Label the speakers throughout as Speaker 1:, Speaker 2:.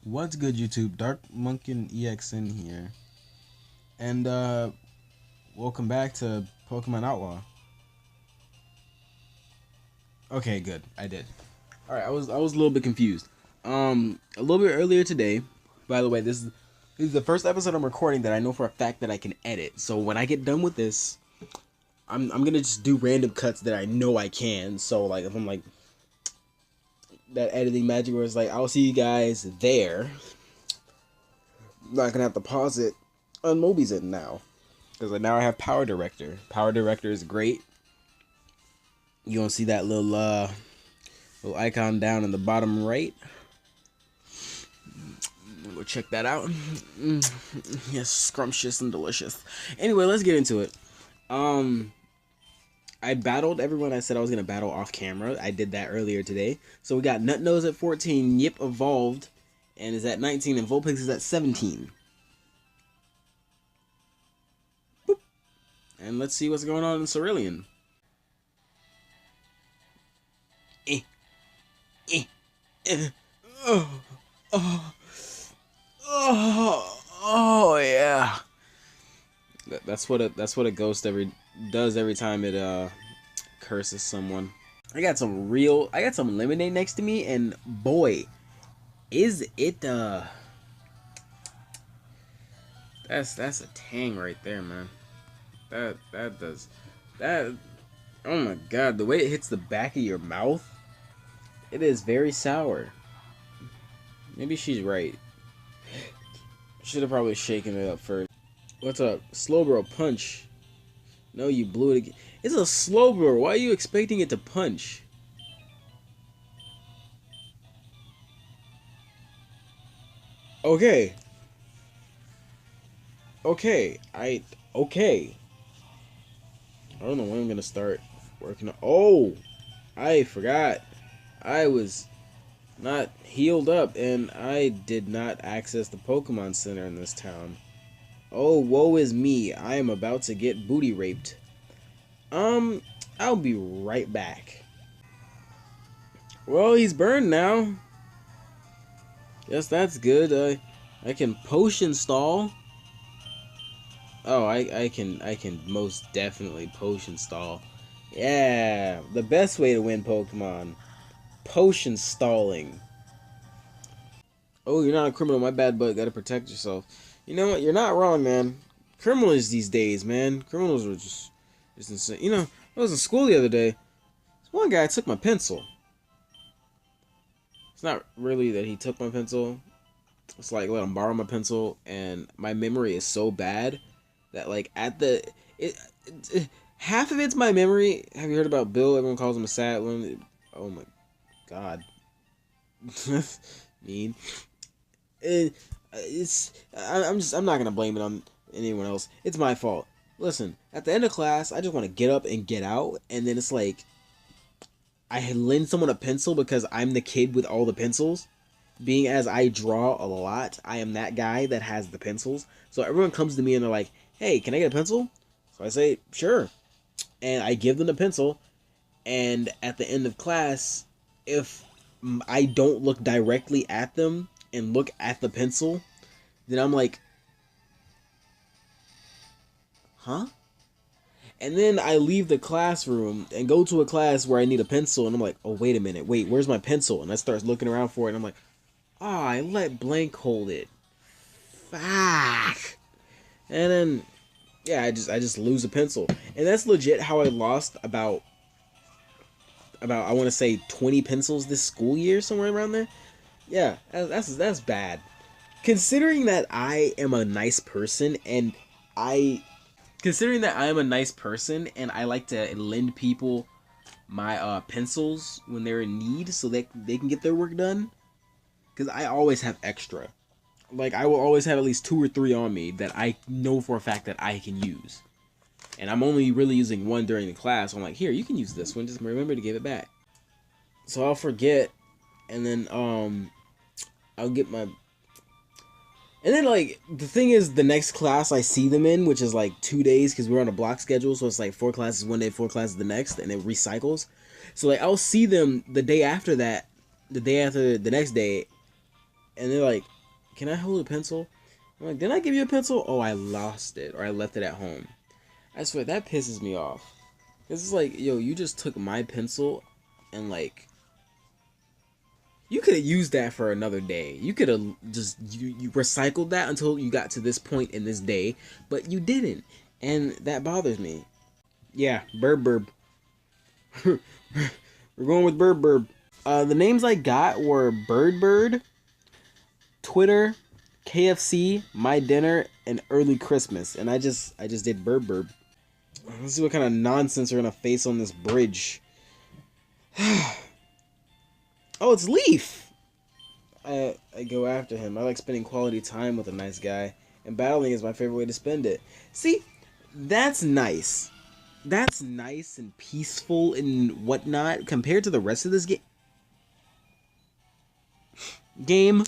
Speaker 1: What's good, YouTube? Dark Monkin EXN here, and welcome back to Pokemon Outlaw. Okay, good. I did. All right, I was a little bit confused. A little bit earlier today. By the way, this is the first episode I'm recording that I know for a fact that I can edit. So when I get done with this, I'm gonna just do random cuts that I know I can. So like if I'm like that editing magic where it's like I'll see you guys there. I'm not gonna have to pause it on Moby's it now because now I have Power Director. Power Director is great. You gonna see that little icon down in the bottom right. Go check that out. Yes, scrumptious and delicious. Anyway, let's get into it. I battled everyone I said I was gonna battle off camera. I did that earlier today. So we got Nutnose at 14, Yip evolved, and is at 19, and Vulpix is at 17. Boop. And let's see what's going on in Cerulean. Oh yeah. That's what a ghost does every time it curses someone. I got some lemonade next to me, and boy, is it that's a tang right there, man. That does that. Oh my god, the way it hits the back of your mouth, it is very sour. Maybe she's right. Should have probably shaken it up first. What's up? Slowbro, punch. No, you blew it again. It's a Slowbro. Why are you expecting it to punch? Okay. Okay. Okay. I don't know when I'm gonna start working on. Oh! I forgot. I was not healed up, and I did not access the Pokemon Center in this town. Oh, woe is me. I am about to get booty raped. I'll be right back. Well, he's burned now. Yes, that's good. I can potion stall. Oh, I can most definitely potion stall. Yeah, the best way to win Pokemon. Potion stalling. Oh, you're not a criminal, my bad, but gotta protect yourself. You know what? You're not wrong, man. Criminals these days, man. Criminals are just insane. You know, I was in school the other day. This one guy took my pencil. It's not really that he took my pencil. It's like let him borrow my pencil, and my memory is so bad that like at the half of it's my memory. Have you heard about Bill? Everyone calls him a sad one. Oh my god. Mean. I'm not gonna blame it on anyone else. It's my fault. Listen, at the end of class, I just want to get up and get out, and then it's like I lend someone a pencil because I'm the kid with all the pencils. Being as I draw a lot, I am that guy that has the pencils. So everyone comes to me and they're like, "Hey, can I get a pencil?" So I say, "Sure," and I give them the pencil. And at the end of class, if I don't look directly at them and look at the pencil, then I'm like, huh? And then I leave the classroom and go to a class where I need a pencil, and I'm like, oh, wait a minute, wait, where's my pencil? And I start looking around for it, and I'm like, oh, I let blank hold it. Fuck. And then, yeah, I just lose a pencil. And that's legit how I lost about I want to say 20 pencils this school year, somewhere around there. Yeah, that's bad. Considering that I am a nice person and I like to lend people my pencils when they're in need so they can get their work done, because I always have extra. Like I will always have at least 2 or 3 on me that I know for a fact that I can use. And I'm only really using one during the class. So I'm like, here, you can use this one. Just remember to give it back. So I'll forget, and then I'll get my. And then like the thing is, the next class I see them in, which is like 2 days, because we're on a block schedule, so it's like 4 classes one day, 4 classes the next, and it recycles. So like I'll see them the day after that, the day after the next day, and they're like, can I hold a pencil? I'm like, didn't I give you a pencil? Oh, I lost it, or I left it at home. I swear, that pisses me off. It's like, yo, you just took my pencil and, like, you could have used that for another day. You could have just, you recycled that until you got to this point in this day, but you didn't. And that bothers me. Yeah, Burb. We're going with Burb. The names I got were Bird, Twitter, KFC, My Dinner, and Early Christmas. And I just did Burb. Let's see what kind of nonsense we're gonna face on this bridge. Oh, it's Leaf! I go after him. I like spending quality time with a nice guy, and battling is my favorite way to spend it. See, that's nice. That's nice and peaceful and whatnot compared to the rest of this game.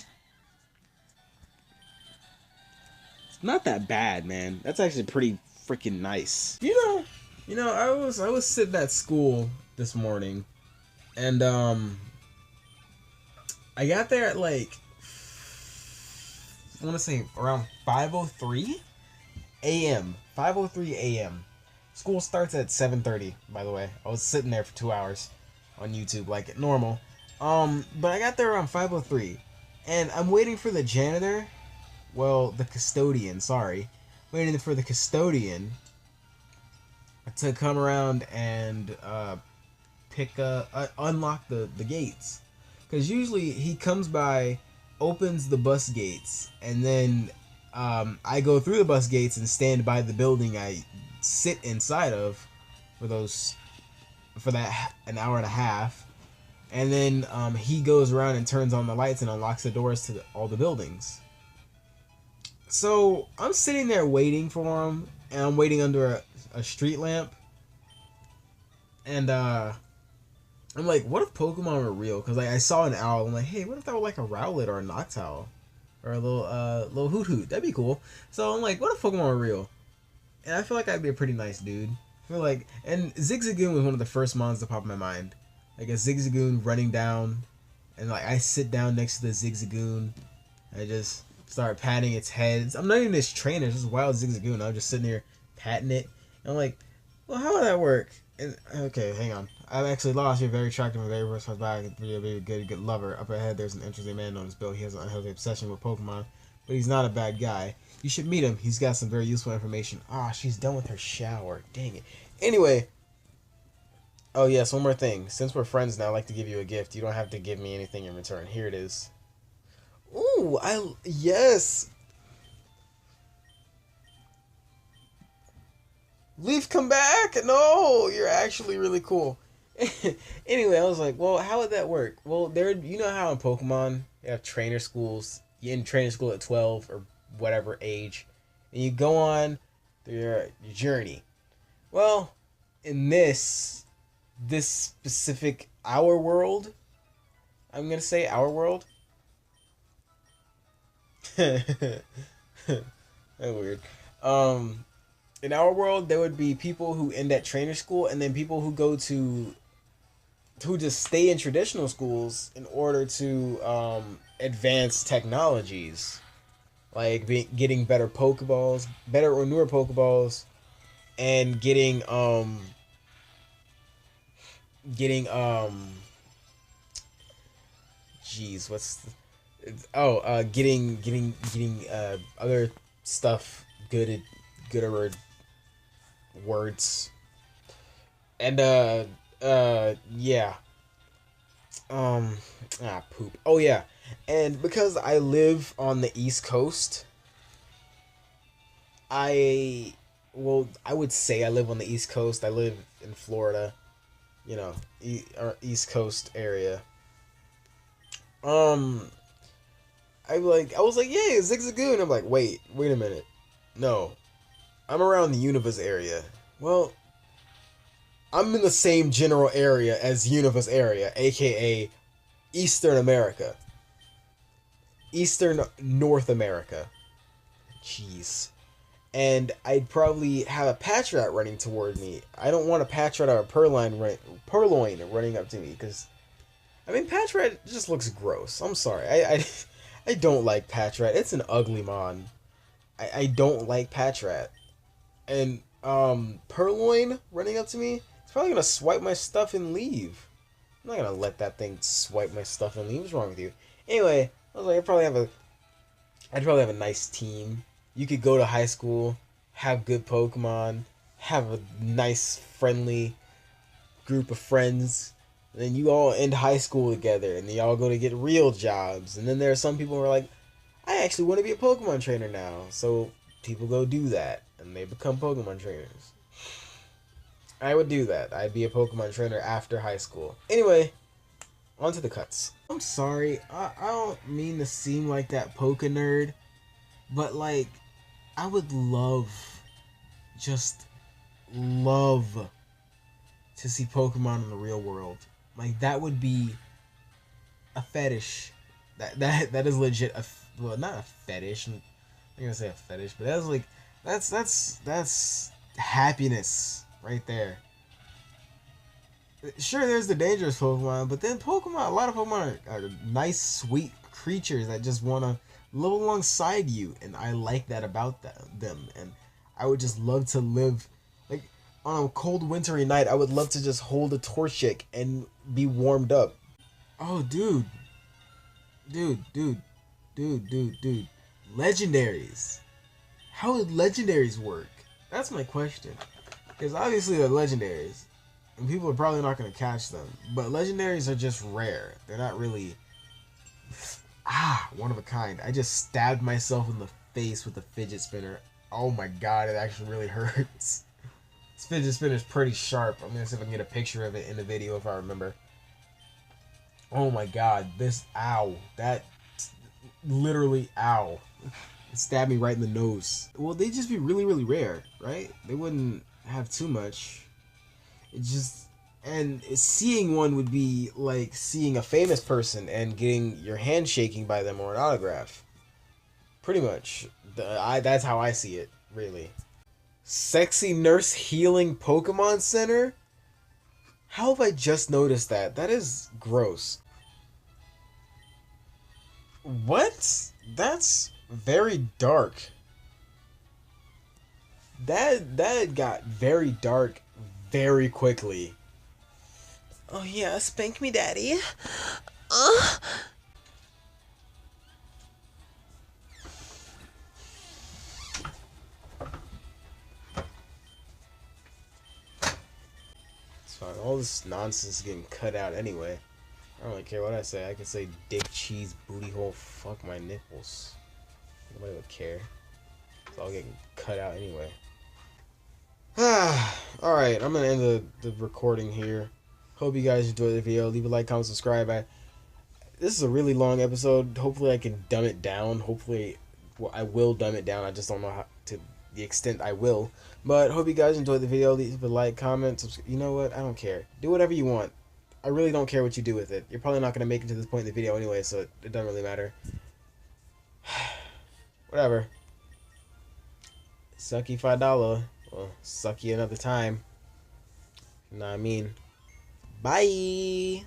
Speaker 1: It's not that bad, man. That's actually pretty freaking nice. You know, I was sitting at school this morning, and I got there at like, I want to say around 5:03 a.m. 5:03 a.m. School starts at 7:30, by the way. I was sitting there for 2 hours on YouTube like normal. But I got there around 5:03, and I'm waiting for the janitor. Well, the custodian, sorry. Waiting for the custodian to come around and unlock the gates. Because usually he comes by, opens the bus gates, and then I go through the bus gates and stand by the building I sit inside of for that an hour and a half. And then he goes around and turns on the lights and unlocks the doors to all the buildings. So I'm sitting there waiting for him, and I'm waiting under a street lamp. And I'm like, what if Pokemon were real? Because like I saw an owl. I'm like, hey, what if that were like a Rowlet or a Noctowl or a little Hoot? That'd be cool. So I'm like, what if Pokemon were real? And I feel like I'd be a pretty nice dude. I feel like, and Zigzagoon was one of the first mons to pop in my mind. Like a Zigzagoon running down, and like I sit down next to the Zigzagoon. I just start patting its head. I'm not even its trainer, it's just a wild Zigzagoon. I'm just sitting here patting it. And I'm like, well, how would that work? And okay, hang on. I've actually lost. You're very attractive and very versatile back. You're a very good lover. Up ahead, there's an interesting man known as Bill. He has an unhealthy obsession with Pokemon, but he's not a bad guy. You should meet him. He's got some very useful information. Ah, she's done with her shower. Dang it. Anyway. Oh, yes, one more thing. Since we're friends now, I'd like to give you a gift. You don't have to give me anything in return. Here it is. Ooh, yes. Leaf, come back. No, you're actually really cool. Anyway, I was like, well, how would that work? Well, you know how in Pokemon, you have trainer schools. You're in trainer school at 12 or whatever age. And you go on your journey. Well, in this specific our world, I'm gonna say our world. That's weird. In our world, there would be people who end at trainer school, and then people who go to who just stay in traditional schools in order to advance technologies, like getting better Pokeballs, better or newer Pokeballs, and getting geez, getting other stuff, gooder words, and yeah, poop. Oh yeah, and because I live on the East Coast, I would say I live on the East Coast. I live in Florida, you know, East Coast area. I was like, yeah, Zigzagoon. I'm like, wait a minute. No, I'm around the Univers area. Well, I'm in the same general area as Univers area, aka Eastern America. Eastern North America. Jeez. And I'd probably have a Patrat running toward me. I don't want a Patrat or a Purloin running up to me, because I mean, Patrat just looks gross. I'm sorry. I I don't like Patrat. It's an ugly mon. I don't like Patrat. And Purloin running up to me, it's probably gonna swipe my stuff and leave. I'm not gonna let that thing swipe my stuff and leave. What's wrong with you? Anyway, I was like, I'd probably have a nice team. You could go to high school, have good Pokemon, have a nice, friendly group of friends, and then you all end high school together, and then y'all go to get real jobs. And then there are some people who are like, I actually want to be a Pokemon trainer now. So people go do that, and they become Pokemon trainers. I would do that. I'd be a Pokemon trainer after high school. Anyway, on to the cuts. I'm sorry, I don't mean to seem like that Poke nerd, but like, I would just love to see Pokemon in the real world. Like, that would be a fetish. That is legit. Well, not a fetish. I'm not gonna say a fetish, but that's like, that's happiness right there. Sure, there's the dangerous Pokemon, but then a lot of Pokemon are nice, sweet creatures that just want to live alongside you, and I like that about them. And I would just love to live, like, on a cold, wintry night, I would love to just hold a Torchic and be warmed up. Oh, dude. Legendaries. How would legendaries work? That's my question. Because obviously they're legendaries, and people are probably not going to catch them. But legendaries are just rare. They're not really... one of a kind. I just stabbed myself in the face with a fidget spinner. Oh my god, it actually really hurts. This fidget spinner is pretty sharp. I'm going to see if I can get a picture of it in the video if I remember. Oh my god, ow. That... Literally, ow. It stabbed me right in the nose. Well, they'd just be really, really rare, right? They wouldn't have too much. And seeing one would be like seeing a famous person and getting your hand shaking by them or an autograph. Pretty much. That's how I see it, really. Sexy Nurse Healing Pokemon Center? How have I just noticed that? That is gross. What? That's very dark. That got very dark very quickly. Oh yeah, spank me, daddy. It's fine. All this nonsense is getting cut out anyway. I don't really care what I say. I can say dick, cheese, booty hole, fuck my nipples. Nobody would care. It's all getting cut out anyway. Alright, I'm gonna end the recording here. Hope you guys enjoyed the video. Leave a like, comment, subscribe. This is a really long episode. Hopefully I can dumb it down. Hopefully, well, I will dumb it down. I just don't know how to the extent I will. But hope you guys enjoyed the video. Leave a like, comment, subscribe. You know what? I don't care. Do whatever you want. I really don't care what you do with it. You're probably not going to make it to this point in the video anyway, so it doesn't really matter. Whatever. Sucky $5. Well, suck you another time. You know what I mean? Bye!